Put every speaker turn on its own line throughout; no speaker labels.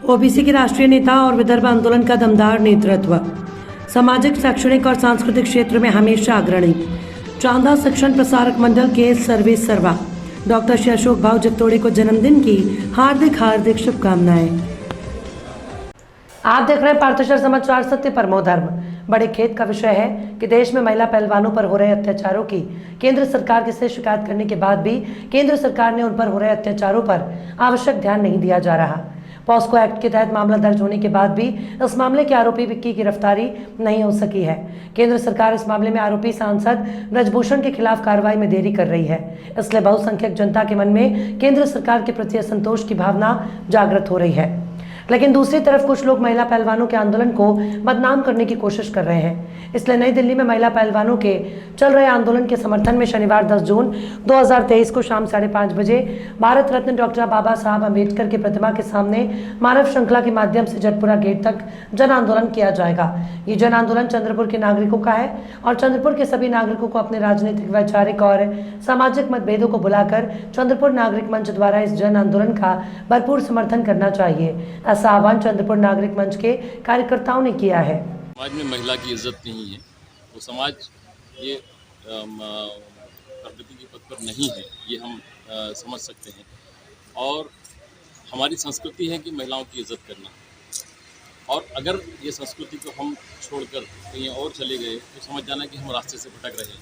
OBC के राष्ट्रीय नेता और विदर्भ आंदोलन का दमदार नेतृत्व, सामाजिक, शैक्षणिक और सांस्कृतिक क्षेत्र में हमेशा अग्रणी। चांदा शिक्षण प्रसारक मंडल के सर्वे सर्वा डॉक्टर श्री अशोक भाऊ जगतोड़े को जन्मदिन की हार्दिक शुभकामनाएं। आप देख रहे हैं पार्थशर समाचार, सत्य परमो धर्म। बड़े खेद का विषय है कि देश में महिला पहलवानों पर हो रहे अत्याचारों की केंद्र सरकार से शिकायत करने के बाद भी केंद्र सरकार ने उन पर हो रहे अत्याचारों पर आवश्यक ध्यान नहीं दिया जा रहा। पॉस्को एक्ट के तहत मामला दर्ज होने के बाद भी इस मामले के आरोपी की गिरफ्तारी नहीं हो सकी है। केंद्र सरकार इस मामले में आरोपी सांसद ब्रजभूषण के खिलाफ कार्रवाई में देरी कर रही है। इसलिए बहुसंख्यक जनता के मन में केंद्र सरकार के प्रति असंतोष की भावना जागृत हो रही है। लेकिन दूसरी तरफ कुछ लोग महिला पहलवानों के आंदोलन को बदनाम करने की कोशिश कर रहे हैं। इसलिए नई दिल्ली में महिला पहलवानों के चल रहे आंदोलन के समर्थन में शनिवार 10 जून 2023 को शाम 5:30 बजे भारत रत्न डॉक्टर बाबा साहब अम्बेडकर की प्रतिमा के सामने मानव श्रृंखला के माध्यम से जटपुरा गेट तक जन आंदोलन किया जाएगा। ये जन आंदोलन चंद्रपुर के नागरिकों का है और चंद्रपुर के सभी नागरिकों को अपने राजनीतिक, वैचारिक और सामाजिक मतभेदों को बुलाकर चंद्रपुर नागरिक मंच द्वारा इस जन आंदोलन का भरपूर समर्थन करना चाहिए। ऐसा आह्वान चंद्रपुर नागरिक मंच के कार्यकर्ताओं ने किया है।
समाज में महिला की इज्जत नहीं है, वो समाज ये प्रगति के पथ पर नहीं है, ये हम समझ सकते हैं। और हमारी संस्कृति है कि महिलाओं की इज्जत करना, और अगर ये संस्कृति को हम छोड़कर कहीं और चले गए तो समझ जाना कि हम रास्ते से भटक रहे हैं।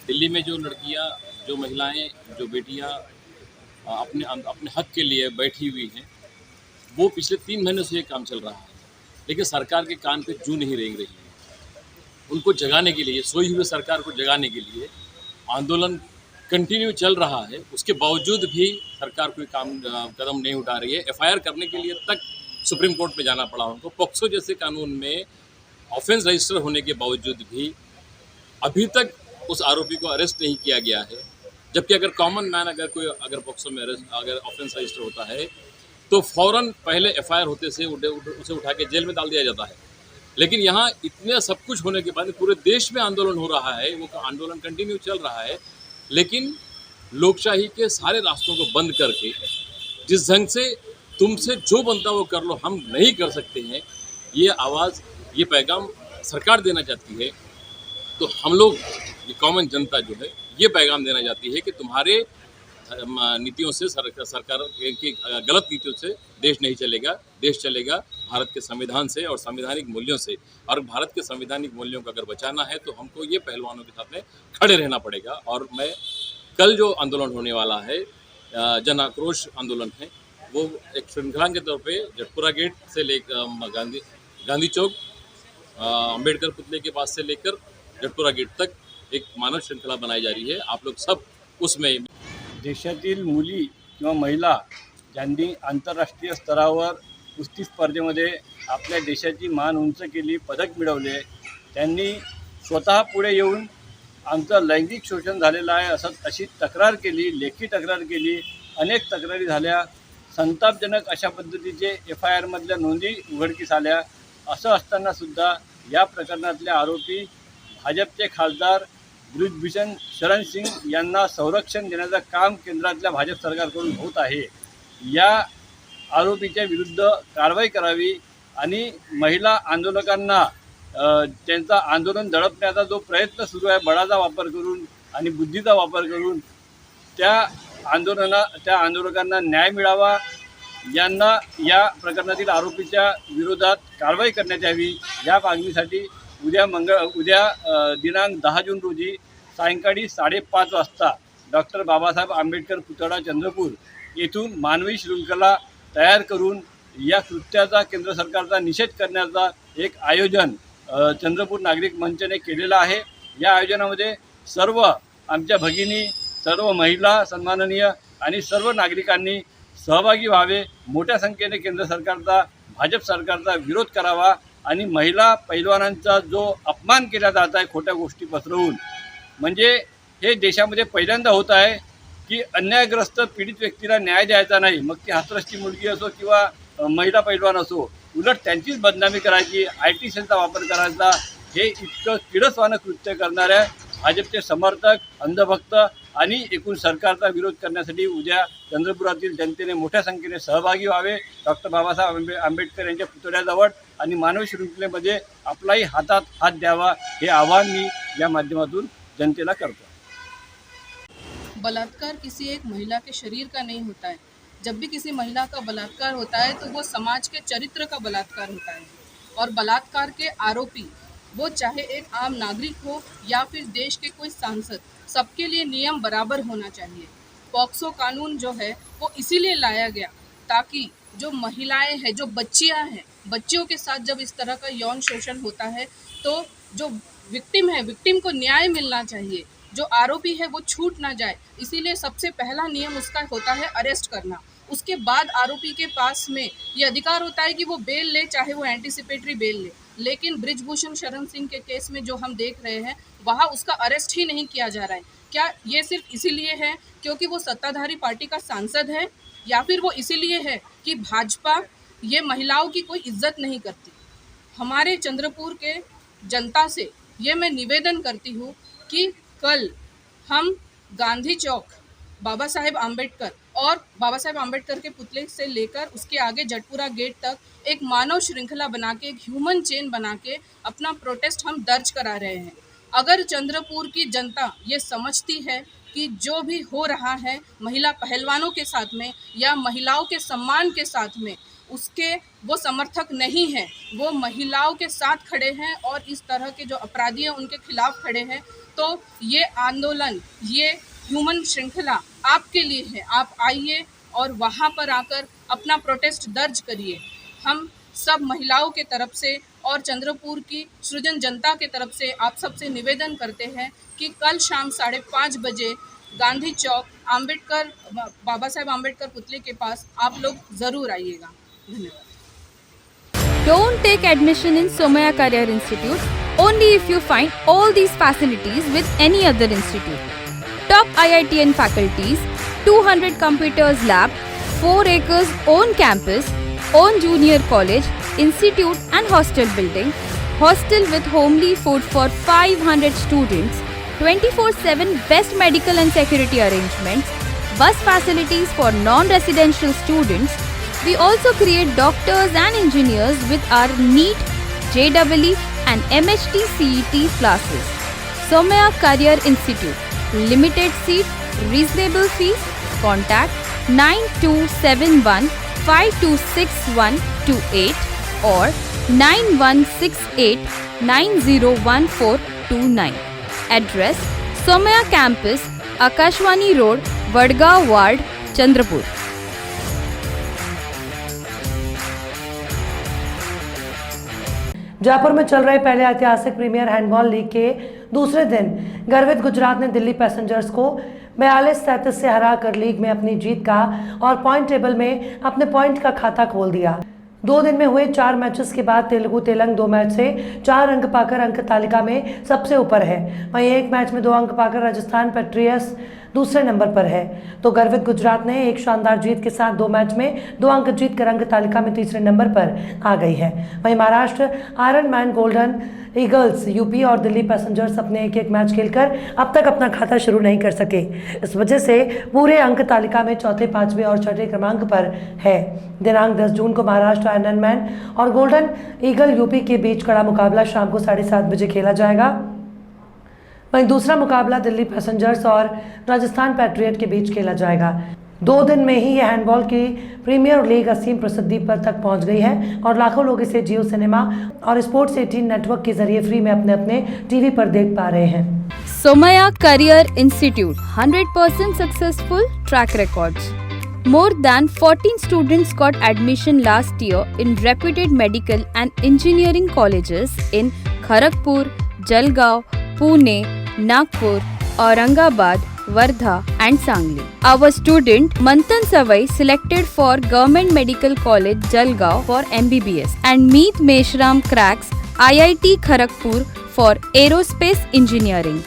दिल्ली में जो लड़कियां, जो महिलाएं, जो बेटियां अपने हक के लिए बैठी हुई हैं, वो पिछले 3 महीने से ये काम चल रहा है, लेकिन सरकार के कान पे जू नहीं रेंग रही है। उनको जगाने के लिए, सोई हुए सरकार को जगाने के लिए आंदोलन कंटिन्यू चल रहा है। उसके बावजूद भी सरकार कोई कदम नहीं उठा रही है। एफआईआर करने के लिए तक सुप्रीम कोर्ट में जाना पड़ा उनको। पॉक्सो जैसे कानून में ऑफेंस रजिस्टर होने के बावजूद भी अभी तक उस आरोपी को अरेस्ट नहीं किया गया है। जबकि अगर कॉमन मैन अगर पॉक्सो में अगर ऑफेंस रजिस्टर होता है तो फौरन पहले एफआईआर होते से उसे उठा के जेल में डाल दिया जाता है। लेकिन यहाँ इतने सब कुछ होने के बाद पूरे देश में आंदोलन हो रहा है, वो आंदोलन कंटिन्यू चल रहा है, लेकिन लोकशाही के सारे रास्तों को बंद करके जिस ढंग से तुमसे जो बनता वो कर लो, हम नहीं कर सकते हैं, ये आवाज़, ये पैगाम सरकार देना चाहती है। तो हम लोग, ये कॉमन जनता जो है, ये पैगाम देना चाहती है कि तुम्हारे नीतियों से, सरकार की गलत नीतियों से देश नहीं चलेगा। देश चलेगा भारत के संविधान से और संवैधानिक मूल्यों से। और भारत के संवैधानिक मूल्यों को अगर बचाना है तो हमको ये पहलवानों के साथ में खड़े रहना पड़ेगा। और मैं कल जो आंदोलन होने वाला है, जन आक्रोश आंदोलन है, वो एक श्रृंखला के तौर पे जटपुरा गेट से लेकर गांधी चौक, अम्बेडकर पुतले के पास से लेकर जटपुरा गेट तक एक मानव श्रृंखला बनाई जा रही है। आप लोग सब उसमें
देशातील मुली किंवा महिला ज्यांनी आंतरराष्ट्रीय स्तरावर कुस्ती स्पर्धेमध्ये आपल्या देशाची मान उंच केली, पदक मिळवले, त्यांनी स्वतः पुढे येऊन आमचं लैंगिक शोषण झालेलं आहे अशी तक्रार केली, लेखी तक्रार केली, अनेक तक्रारी झाल्या, संतापजनक अशा पद्धतीचे एफआयआरमधल्या नोंदी उघडकीस आल्या। असं असतानासुद्धा या प्रकरणातले आरोपी भाजपचे खासदार ब्रजभूषण शरण सिंग यांना संरक्षण देण्याचं काम केंद्रातल्या भाजप सरकारकडून होत आहे। या आरोपीच्या विरुद्ध कारवाई करावी आणि महिला आंदोलकांना त्यांचा आंदोलन दडपण्याचा जो प्रयत्न सुरू आहे, बळाचा वापर करून आणि बुद्धीचा वापर करून, त्या आंदोलकांना न्याय मिळावा, यांना या प्रकरणातील आरोपीच्या विरोधात कारवाई करण्यात यावी, या मागणीसाठी उद्या दिनांक 10 जून रोजी सायंकाळी 5:30 वाजता डॉक्टर बाबासाहेब आंबेडकर पुतळा चंद्रपूर येथून मानवी श्रृंखला तयार करून या कृत्याचा केंद्र सरकारचा निषेध करण्याचा एक आयोजन चंद्रपूर नागरिक मंचने केलेलं आहे। या आयोजनामध्ये सर्व आमच्या भगिनी, सर्व महिला सन्माननीय आणि सर्व नागरिकांनी सहभागी व्हावे, मोठ्या संख्येने केंद्र सरकारचा, भाजप सरकारचा विरोध करावा आणि महिला पैलवानांचा जो अपमान केला जात आहे खोट्या गोष्टी पसरवून, म्हणजे हे देशामध्ये पहिल्यांदा होत आहे की अन्यायग्रस्त पीडित व्यक्तीला न्याय द्यायचा नाही, मग ती हाथरसची मुलगी असो किंवा महिला पैलवान असो, उलट त्यांचीच बदनामी करायची, IT सेलचा वापर करायचा, हे इतकं किडसवानं कृत्य करणाऱ्या भाजपचे समर्थक, अंधभक्त आणि एकूण सरकारचा विरोध करण्यासाठी उद्या चंद्रपुरातील जनतेने मोठ्या संख्येने सहभागी व्हावे. डॉक्टर बाबासाहेब आंबेडकर यांच्या पुतळ्याजवळ आणि मानवी शृंखलेमध्ये आपलाही हातात हात द्यावा, हे आवाहन मी या माध्यमातून जनतेला करतो.
बलात्कार किसी एक महिला के शरीर का नहीं होता है. जब भी किसी महिला का बलात्कार होता है तो वो समाज के चरित्र का बलात्कार होता है. और बलात्कार के आरोपी, वो चाहे एक आम नागरिक हो या फिर देश के कोई सांसद, सबके लिए नियम बराबर होना चाहिए. पॉक्सो कानून जो है वो इसीलिए लाया गया ताकि जो महिलाएं हैं, जो बच्चियां हैं, बच्चियों के साथ जब इस तरह का यौन शोषण होता है तो जो विक्टिम है, विक्टिम को न्याय मिलना चाहिए. जो आरोपी है वो छूट ना जाए, इसीलिए सबसे पहला नियम उसका होता है अरेस्ट करना. उसके बाद आरोपी के पास में ये अधिकार होता है कि वो बेल ले, चाहे वो एंटीसिपेटरी बेल ले. लेकिन ब्रिजभूषण शरण सिंह के केस में जो हम देख रहे हैं, वहाँ उसका अरेस्ट ही नहीं किया जा रहा है. क्या ये सिर्फ इसीलिए है क्योंकि वो सत्ताधारी पार्टी का सांसद है, या फिर वो इसीलिए है कि भाजपा ये महिलाओं की कोई इज्जत नहीं करती? हमारे चंद्रपुर के जनता से ये मैं निवेदन करती हूँ कि कल हम गांधी चौक, बाबा साहेब आम्बेडकर और बाबा साहेब आम्बेडकर के पुतले से लेकर उसके आगे जटपुरा गेट तक एक मानव श्रृंखला बना के, एक ह्यूमन चेन बना के अपना प्रोटेस्ट हम दर्ज करा रहे हैं. अगर चंद्रपुर की जनता ये समझती है कि जो भी हो रहा है महिला पहलवानों के साथ में या महिलाओं के सम्मान के साथ में, उसके वो समर्थक नहीं हैं, वो महिलाओं के साथ खड़े हैं और इस तरह के जो अपराधी हैं उनके खिलाफ खड़े हैं, तो ये आंदोलन, ये ह्यूमन श्रृंखला आपके लिए है. आप आइए और वहाँ पर आकर अपना प्रोटेस्ट दर्ज करिए. हम सब महिलाओं के तरफ से और चंद्रपुर की सृजन जनता के तरफ से आप सबसे निवेदन करते हैं कि कल शाम 5:30 बजे गांधी चौक आम्बेडकर, बाबा साहेब आम्बेडकर पुतले के पास आप लोग ज़रूर आइएगा. धन्यवाद.
Don't take admission in Somaya Career Institute only if you find all these facilities with any other institute. Top IITN faculties, 200 computers lab, 4 acres own campus, own junior college, institute and hostel building, hostel with homely food for 500 students, 24/7 best medical and security arrangements, bus facilities for non-residential students. We also create doctors and engineers with our NEET, JEE and MHT CET classes. Somaya Career Institute. Limited seat, reasonable fees. Contact 9271 526128 or 9168 901429. Address: Somaya Campus, Akashwani Road, Vadgaon Ward, Chandrapur.
Jaipur में चल रहे पहले ऐतिहासिक premiere handball league के दूसरे दिन गर्वित गुजरात ने दिल्ली पैसेंजर्स को 42-37 से हराकर लीग में अपनी जीत का और पॉइंट टेबल में अपने पॉइंट का खाता खोल दिया. 2 दिन में हुए 4 मैचेस के बाद तेलुगु तेलंग 2 मैच से 4 अंक पाकर अंक तालिका में सबसे ऊपर है. वहीं एक मैच में 2 अंक पाकर राजस्थान पेट्रियट्स दूसरे नंबर पर है. तो गर्वित गुजरात ने एक शानदार जीत के साथ 2 मैच में 2 अंक जीतकर अंक तालिका में तीसरे नंबर पर आ गई है. वहीं Maharashtra iron man, golden eagles, UP और दिल्ली पैसेंजर्स अपने एक मैच खेलकर अब तक अपना खाता शुरू नहीं कर सके. इस वजह से पूरे अंक तालिका में चौथे, 5वें और 6ठे क्रमांक पर है. दिनांक 10 जून को महाराष्ट्र आयरन मैन और गोल्डन ईगल यूपी के बीच कड़ा मुकाबला शाम को 7:30 बजे खेला जाएगा. वहीं दूसरा मुकाबला दिल्ली पैसेंजर्स और राजस्थान पैट्रियट के बीच खेला जाएगा. 2 दिन में ही यह हैंडबॉल की प्रीमियर लीग असीम प्रसिद्धि पर तक पहुंच गई है और लाखों लोग इसे जियो सिनेमा और स्पोर्ट्स 18 नेटवर्क के जरिए फ्री में अपने अपने टीवी पर देख पा रहे हैं.
Somaya Career Institute, 100% successful track records. More than 14 students got admission last year in reputed medical and engineering colleges in Kharagpur, Jalgaon, Pune, Nagpur, Aurangabad, Wardha and Sangli. Our student Manthan Savai selected for Government Medical College Jalgaon for MBBS and Meet Meshram cracks IIT Kharagpur for Aerospace Engineering.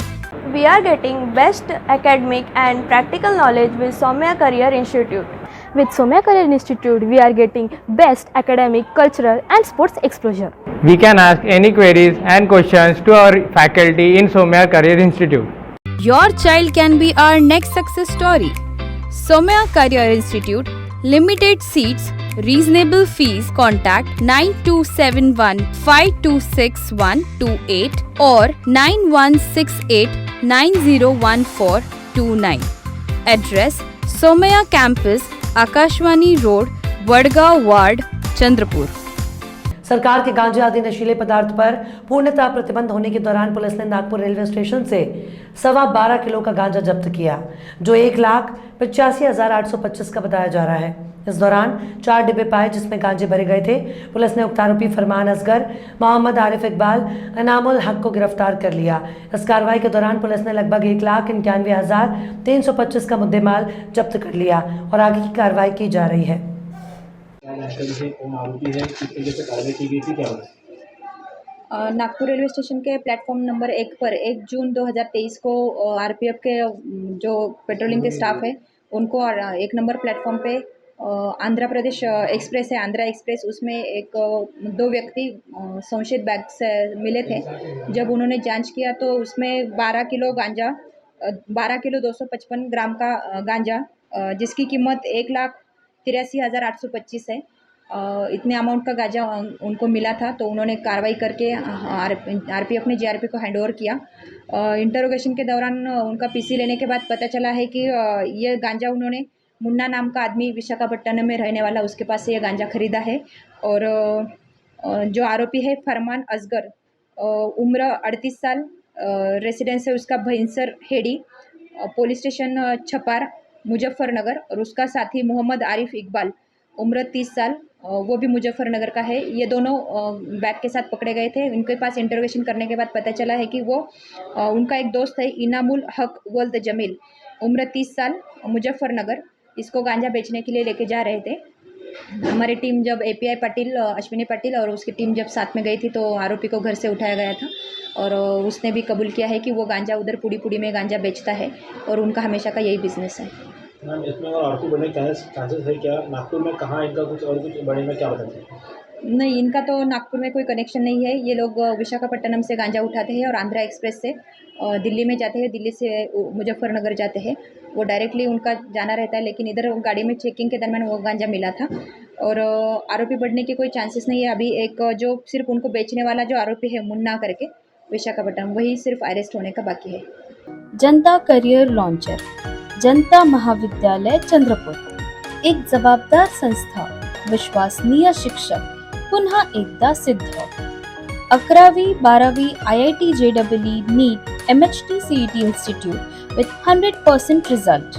We are getting best academic and practical knowledge with Somaya Career Institute.
With Somaya Career Institute, we are getting best academic, cultural and sports exposure.
We can ask any queries and questions to our faculty in Somaya Career Institute.
Your child can be our next success story. Somaya Career Institute, limited seats, reasonable fees. Contact 9271 526128 or 9168 901429. Address: Somaya Campus, Akashwani Road, Vadgaon Ward, Chandrapur.
सरकार के गांजे आदि नशीले पदार्थ पर पूर्णतः प्रतिबंध होने के दौरान पुलिस ने नागपुर रेलवे स्टेशन से 12.25 किलो का गांजा जब्त किया, जो 1,85,825 का बताया जा रहा है। इस दौरान 4 डिब्बे पाए जिसमें गांजे भरे गए थे। पुलिस ने उक्त आरोपी फरमान असगर, मोहम्मद आरिफ इकबाल, अनामुल हक को गिरफ्तार कर लिया। इस कार्रवाई के दौरान पुलिस ने लगभग 1,91,325 का मुद्देमाल जब्त कर लिया और आगे की कार्रवाई की जा रही है।
नागपुर रेलवे स्टेशन के प्लेटफॉर्म नंबर 1 पर 1 जून 2023 को आरपीएफ के जो पेट्रोलिंग के स्टाफ है उनको 1 नंबर प्लेटफॉर्म पे आंध्र प्रदेश एक्सप्रेस है, आंध्रा एक्सप्रेस, उसमें 2 व्यक्ति संशयित बैग से मिले थे। जब उन्होंने जांच किया तो उसमें 12 किलो 255 ग्राम का गांजा, जिसकी कीमत 1,83,825 है, इतने अमाउंट का गांजा उनको मिला था। तो उन्होंने कार्रवाई करके आरपीएफ ने जीआरपी को हैंडओवर किया। इंटरोगेशन के दौरान उनका पीसी लेने के बाद पता चला है कि ये गांजा उन्होंने मुन्ना नाम का आदमी विशाखापट्टनम में रहने वाला, उसके पास से ये गांजा खरीदा है। और जो आरोपी है फरमान असगर, उम्र 38 साल, रेसिडेंस है उसका भैंसर हेडी, पुलिस स्टेशन छपार मुजफ्फरनगर, और उसका साथी मोहम्मद आरिफ इकबाल, उम्र 30 साल, वो भी मुजफ्फरनगर का है। ये दोनों बैग के साथ पकड़े गए थे। उनके पास इंटरोगेशन करने के बाद पता चला है कि वो उनका एक दोस्त है इनामुल हक वल्द जमील, उम्र 30 साल, मुजफ्फरनगर, इसको गांजा बेचने के लिए लेके जा रहे थे। हमारी टीम जब एपीआई पाटिल, अश्विनी पाटिल और उसकी टीम जब साथ में गई थी तो आरोपी को घर से उठाया गया था और उसने भी कबूल किया है कि वो गांजा उधर पुड़ी में गांजा बेचता है और उनका हमेशा का यही बिजनेस है।
मैम, इसमें और आरोपी बनने के चांसेस है क्या? नागपुर में कहाँ इनका कुछ और कुछ बढ़ने में क्या बताते हैं?
नहीं, इनका तो नागपुर में कोई कनेक्शन नहीं है। ये लोग विशाखापट्टनम से गांजा उठाते हैं और आंध्रा एक्सप्रेस से दिल्ली में जाते हैं, दिल्ली से मुजफ्फरनगर जाते हैं। वो डायरेक्टली उनका जाना रहता है, लेकिन इधर गाड़ी में चेकिंग के दरमियान वो गांजा मिला था और आरोपी बढ़ने के कोई चांसेस नहीं है। अभी एक जो सिर्फ उनको बेचने वाला जो आरोपी है मुन्ना करके विशाखापट्टनम, वही सिर्फ अरेस्ट होने का बाकी है।
जनता करियर लॉन्चर, जनता महाविद्यालय चंद्रपूर, एक जबाबदार संस्था, विश्वसनीय शिक्षक, पुन्हा एकदा सिद्ध। 11वी 12वी IIT JEE NEET MHT CET institute with 100% result.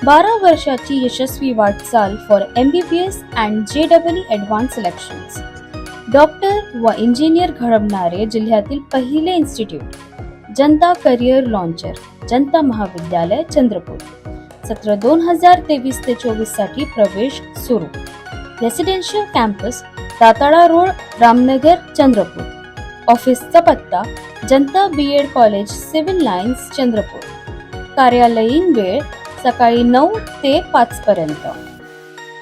12 वर्षाची यशस्वी वाटचाल for MBBS and JEE advance selections. Doctor व इंजिनियर घडवणारे जिल्ह्यातील पहिले इन्स्टिट्यूट। जनता करियर लॉन्चर, जनता महाविद्यालय चंद्रपूर। सत्र 2023 ते 24 साठी प्रवेश सुरू। Residential campus, Datala road, Ramnagar, Chandrapur. ऑफिसचा पत्ता Janata BEd college, civil lines, Chandrapur. कार्यालयीन वेळ सकाळी 9 ते 5 पर्यंत।